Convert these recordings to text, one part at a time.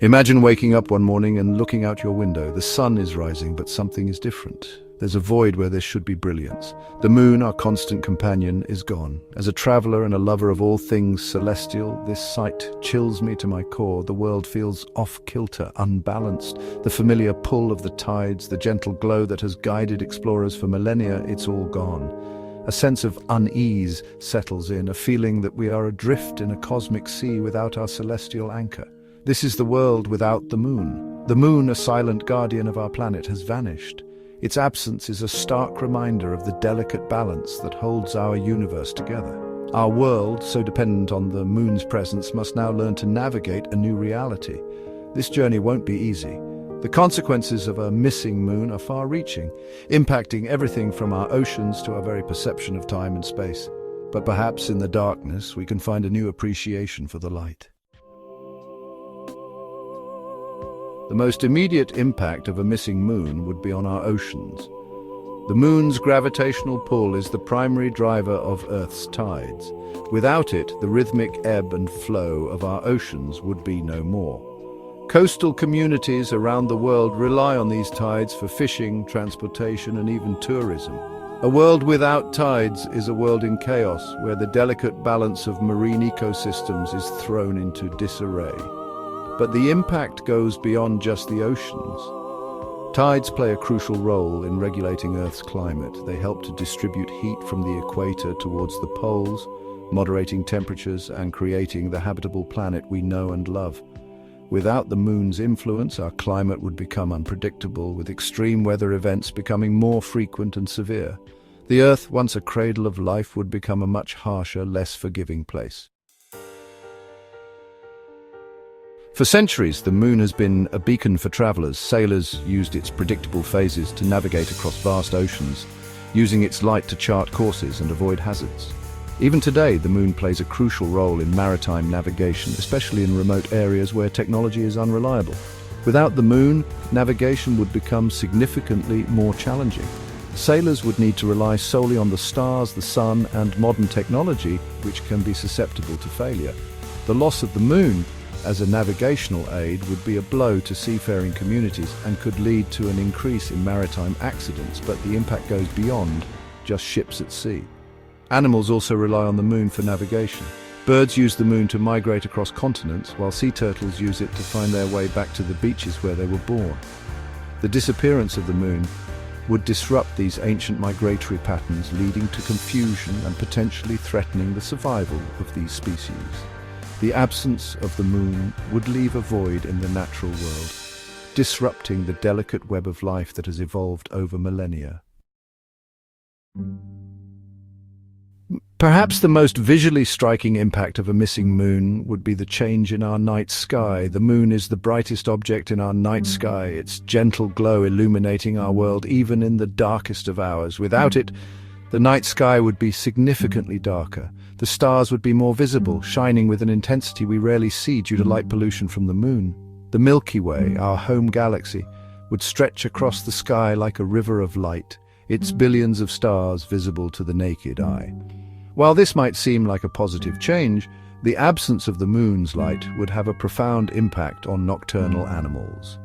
Imagine waking up one morning and looking out your window. The sun is rising, but something is different. There's a void where there should be brilliance. The moon, our constant companion, is gone. As a traveler and a lover of all things celestial, this sight chills me to my core. The world feels off-kilter, unbalanced. The familiar pull of the tides, the gentle glow that has guided explorers for millennia, it's all gone. A sense of unease settles in, a feeling that we are adrift in a cosmic sea without our celestial anchor. This is the world without the moon. The moon, a silent guardian of our planet, has vanished. Its absence is a stark reminder of the delicate balance that holds our universe together. Our world, so dependent on the moon's presence, must now learn to navigate a new reality. This journey won't be easy. The consequences of a missing moon are far-reaching, impacting everything from our oceans to our very perception of time and space. But perhaps in the darkness, we can find a new appreciation for the light. The most immediate impact of a missing moon would be on our oceans. The moon's gravitational pull is the primary driver of Earth's tides. Without it, the rhythmic ebb and flow of our oceans would be no more. Coastal communities around the world rely on these tides for fishing, transportation, and even tourism. A world without tides is a world in chaos, where the delicate balance of marine ecosystems is thrown into disarray. But the impact goes beyond just the oceans. Tides play a crucial role in regulating Earth's climate. They help to distribute heat from the equator towards the poles, moderating temperatures and creating the habitable planet we know and love. Without the moon's influence, our climate would become unpredictable, with extreme weather events becoming more frequent and severe. The Earth, once a cradle of life, would become a much harsher, less forgiving place. For centuries, the moon has been a beacon for travelers. Sailors used its predictable phases to navigate across vast oceans, using its light to chart courses and avoid hazards. Even today, the moon plays a crucial role in maritime navigation, especially in remote areas where technology is unreliable. Without the moon, navigation would become significantly more challenging. Sailors would need to rely solely on the stars, the sun, and modern technology, which can be susceptible to failure. The loss of the moon as a navigational aid would be a blow to seafaring communities and could lead to an increase in maritime accidents, but the impact goes beyond just ships at sea. Animals also rely on the moon for navigation. Birds use the moon to migrate across continents, while sea turtles use it to find their way back to the beaches where they were born. The disappearance of the moon would disrupt these ancient migratory patterns, leading to confusion and potentially threatening the survival of these species. The absence of the moon would leave a void in the natural world, disrupting the delicate web of life that has evolved over millennia. Perhaps the most visually striking impact of a missing moon would be the change in our night sky. The moon is the brightest object in our night sky, its gentle glow illuminating our world even in the darkest of hours. Without it, the night sky would be significantly darker. The stars would be more visible, shining with an intensity we rarely see due to light pollution from the moon. The Milky Way, our home galaxy, would stretch across the sky like a river of light, its billions of stars visible to the naked eye. While this might seem like a positive change, the absence of the moon's light would have a profound impact on nocturnal animals.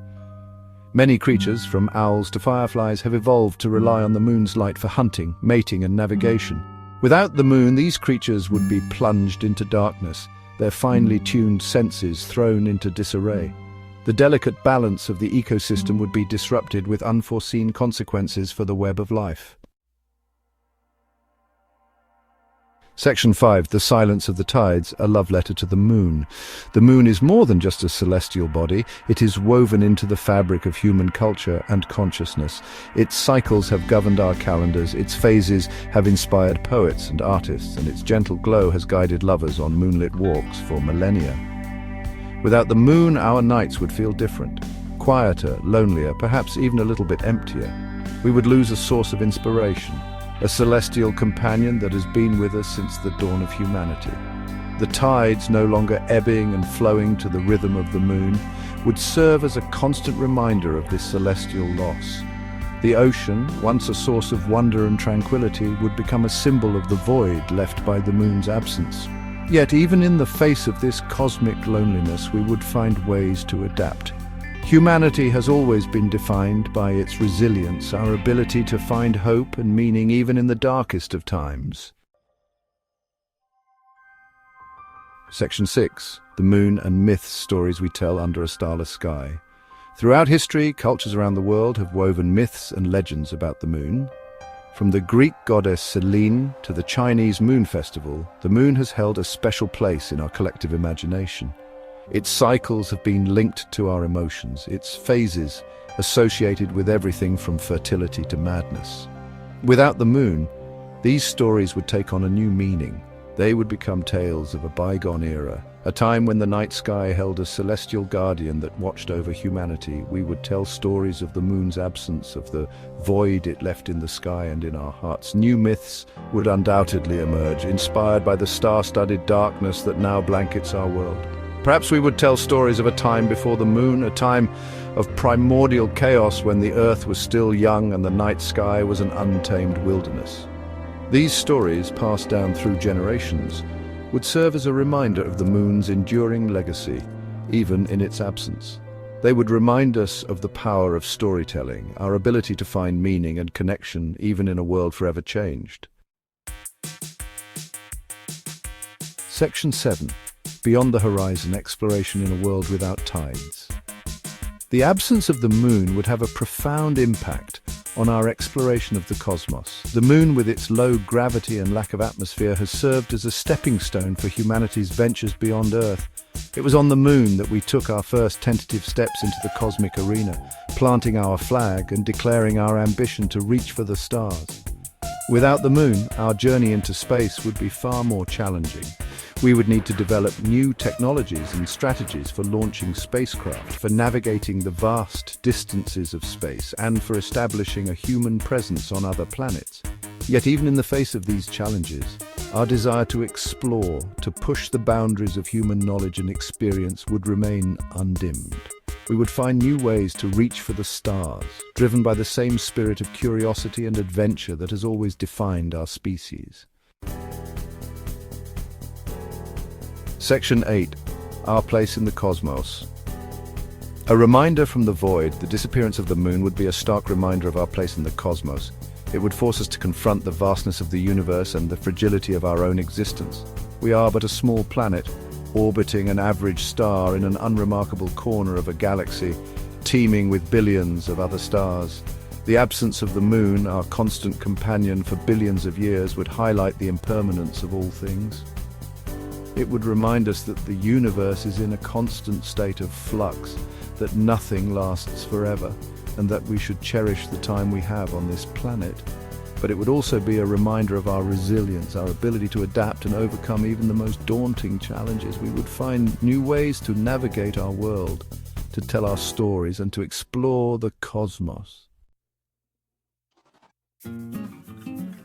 Many creatures, from owls to fireflies, have evolved to rely on the moon's light for hunting, mating, and navigation. Without the moon, these creatures would be plunged into darkness, their finely tuned senses thrown into disarray. The delicate balance of the ecosystem would be disrupted, with unforeseen consequences for the web of life. Section 5. The Silence of the Tides, a love letter to the moon. The moon is more than just a celestial body. It is woven into the fabric of human culture and consciousness. Its cycles have governed our calendars, its phases have inspired poets and artists, and its gentle glow has guided lovers on moonlit walks for millennia. Without the moon, our nights would feel different, quieter, lonelier, perhaps even a little bit emptier. We would lose a source of inspiration, a celestial companion that has been with us since the dawn of humanity. The tides, no longer ebbing and flowing to the rhythm of the moon, would serve as a constant reminder of this celestial loss. The ocean, once a source of wonder and tranquility, would become a symbol of the void left by the moon's absence. Yet even in the face of this cosmic loneliness, we would find ways to adapt. Humanity has always been defined by its resilience, our ability to find hope and meaning even in the darkest of times. Section 6. The Moon and Myths Stories We Tell Under a Starless Sky. Throughout history, cultures around the world have woven myths and legends about the moon. From the Greek goddess Selene to the Chinese Moon Festival, the moon has held a special place in our collective imagination. Its cycles have been linked to our emotions, its phases associated with everything from fertility to madness. Without the moon, these stories would take on a new meaning. They would become tales of a bygone era, a time when the night sky held a celestial guardian that watched over humanity. We would tell stories of the moon's absence, of the void it left in the sky and in our hearts. New myths would undoubtedly emerge, inspired by the star-studded darkness that now blankets our world. Perhaps we would tell stories of a time before the moon, a time of primordial chaos when the earth was still young and the night sky was an untamed wilderness. These stories, passed down through generations, would serve as a reminder of the moon's enduring legacy, even in its absence. They would remind us of the power of storytelling, our ability to find meaning and connection even in a world forever changed. Section 7. Beyond the Horizon, Exploration in a World Without Tides. The absence of the moon would have a profound impact on our exploration of the cosmos. The moon, with its low gravity and lack of atmosphere, has served as a stepping stone for humanity's ventures beyond Earth. It was on the moon that we took our first tentative steps into the cosmic arena, planting our flag and declaring our ambition to reach for the stars. Without the moon, our journey into space would be far more challenging. We would need to develop new technologies and strategies for launching spacecraft, for navigating the vast distances of space, and for establishing a human presence on other planets. Yet even in the face of these challenges, our desire to explore, to push the boundaries of human knowledge and experience would remain undimmed. We would find new ways to reach for the stars, driven by the same spirit of curiosity and adventure that has always defined our species. Section 8. Our Place in the Cosmos. A reminder from the void, the disappearance of the moon would be a stark reminder of our place in the cosmos. It would force us to confront the vastness of the universe and the fragility of our own existence. We are but a small planet, orbiting an average star in an unremarkable corner of a galaxy, teeming with billions of other stars. The absence of the moon, our constant companion for billions of years, would highlight the impermanence of all things. It would remind us that the universe is in a constant state of flux, that nothing lasts forever, and that we should cherish the time we have on this planet. But it would also be a reminder of our resilience, our ability to adapt and overcome even the most daunting challenges. We would find new ways to navigate our world, to tell our stories, and to explore the cosmos.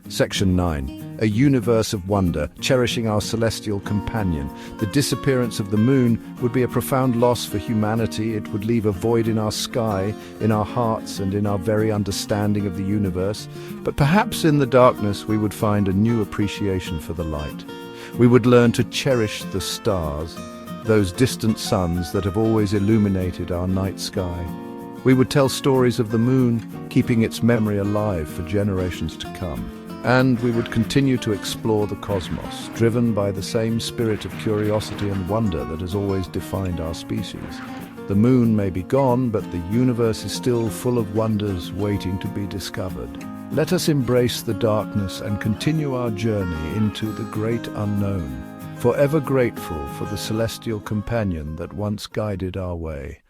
Section 9. A universe of wonder, cherishing our celestial companion. The disappearance of the moon would be a profound loss for humanity. It would leave a void in our sky, in our hearts, and in our very understanding of the universe. But perhaps in the darkness we would find a new appreciation for the light. We would learn to cherish the stars, those distant suns that have always illuminated our night sky. We would tell stories of the moon, keeping its memory alive for generations to come. And we would continue to explore the cosmos, driven by the same spirit of curiosity and wonder that has always defined our species. The moon may be gone, but the universe is still full of wonders waiting to be discovered. Let us embrace the darkness and continue our journey into the great unknown, forever grateful for the celestial companion that once guided our way.